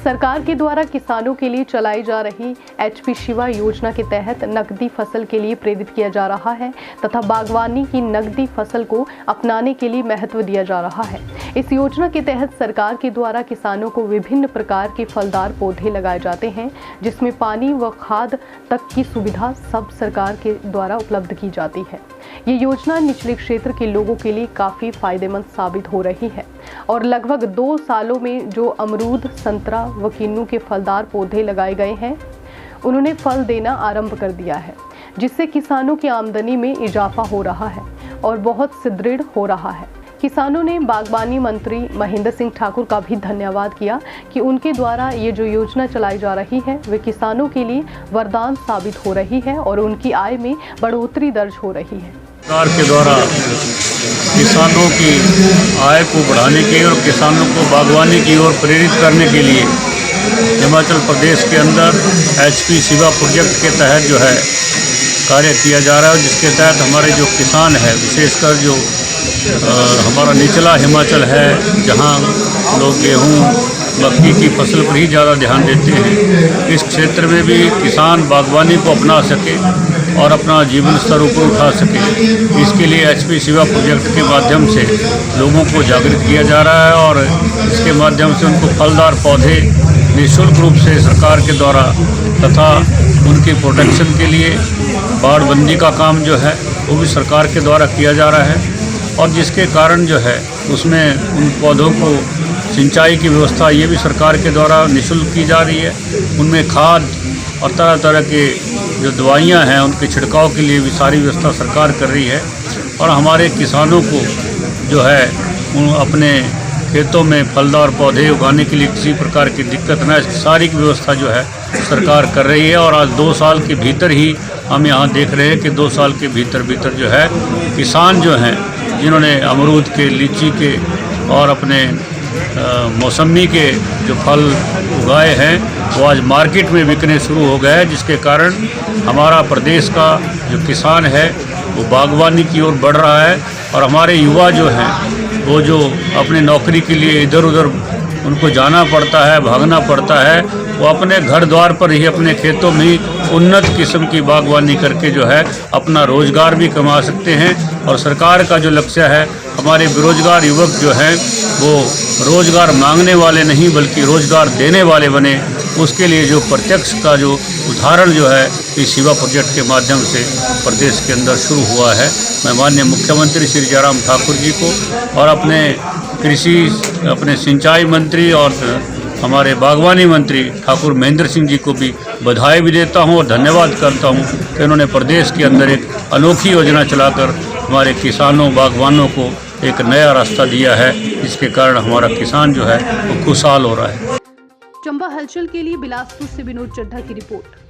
सरकार के द्वारा किसानों के लिए चलाई जा रही HP शिवा योजना के तहत नकदी फसल के लिए प्रेरित किया जा रहा है तथा बागवानी की नकदी फसल को अपनाने के लिए महत्व दिया जा रहा है। इस योजना के तहत सरकार के द्वारा किसानों को विभिन्न प्रकार के फलदार पौधे लगाए जाते हैं, जिसमें पानी व खाद तक की सुविधा सब सरकार के द्वारा उपलब्ध की जाती है। ये योजना निचले क्षेत्र के लोगों के लिए काफ़ी फायदेमंद साबित हो रही है और लगभग 2 सालों में जो अमरूद, संतरा व किन्नू के फलदार पौधे लगाए गए हैं, उन्होंने फल देना आरंभ कर दिया है, जिससे किसानों की आमदनी में इजाफा हो रहा है और बहुत सुदृढ़ हो रहा है। किसानों ने बागवानी मंत्री महेंद्र सिंह ठाकुर का भी धन्यवाद किया कि उनके द्वारा ये जो योजना चलाई जा रही है वे किसानों के लिए वरदान साबित हो रही है और उनकी आय में बढ़ोतरी दर्ज हो रही है। सरकार के द्वारा किसानों की आय को बढ़ाने के और किसानों को बागवानी की ओर प्रेरित करने के लिए हिमाचल प्रदेश के अंदर HP शिवा प्रोजेक्ट के तहत जो है कार्य किया जा रहा है, जिसके तहत हमारे जो किसान है, विशेषकर जो हमारा निचला हिमाचल है, जहां लोग गेहूं, मक्की की फसल पर ही ज़्यादा ध्यान देते हैं, इस क्षेत्र में भी किसान बागवानी को अपना सके और अपना जीवन स्तर ऊपर उठा सके। इसके लिए HP शिवा प्रोजेक्ट के माध्यम से लोगों को जागृत किया जा रहा है और इसके माध्यम से उनको फलदार पौधे निःशुल्क रूप से सरकार के द्वारा तथा उनकी प्रोटेक्शन के लिए बाड़बंदी का काम जो है वो भी सरकार के द्वारा किया जा रहा है और जिसके कारण जो है उसमें उन पौधों को सिंचाई की व्यवस्था ये भी सरकार के द्वारा निःशुल्क की जा रही है। उनमें खाद और तरह तरह के जो दवाइयाँ हैं उनके छिड़काव के लिए भी सारी व्यवस्था सरकार कर रही है और हमारे किसानों को जो है अपने खेतों में फलदार पौधे उगाने के लिए किसी प्रकार की दिक्कत न, सारी की व्यवस्था जो है सरकार कर रही है। और आज 2 साल के भीतर ही हम यहाँ देख रहे हैं कि 2 साल के भीतर जो है किसान जो हैं, जिन्होंने अमरूद के, लीची के और अपने मौसमी के जो फल उगाए हैं वो आज मार्केट में बिकने शुरू हो गए हैं, जिसके कारण हमारा प्रदेश का जो किसान है वो बागवानी की ओर बढ़ रहा है और हमारे युवा जो हैं वो जो अपने नौकरी के लिए इधर उधर उनको जाना पड़ता है, भागना पड़ता है, वो अपने घर द्वार पर ही अपने खेतों में ही उन्नत किस्म की बागवानी करके जो है अपना रोज़गार भी कमा सकते हैं। और सरकार का जो लक्ष्य है, हमारे बेरोजगार युवक जो हैं वो रोज़गार मांगने वाले नहीं बल्कि रोज़गार देने वाले बने, उसके लिए जो प्रत्यक्ष का जो उदाहरण जो है इस शिवा प्रोजेक्ट के माध्यम से प्रदेश के अंदर शुरू हुआ है। मैं माननीय मुख्यमंत्री श्री जयराम ठाकुर जी को और अपने कृषि, अपने सिंचाई मंत्री और हमारे बागवानी मंत्री ठाकुर महेंद्र सिंह जी को भी बधाई भी देता हूं और धन्यवाद करता हूं कि उन्होंने प्रदेश के अंदर एक अनोखी योजना चलाकर हमारे किसानों, बागवानों को एक नया रास्ता दिया है, जिसके कारण हमारा किसान जो है वो खुशहाल हो रहा है। चंबा हलचल के लिए बिलासपुर से विनोद चड्ढा की रिपोर्ट।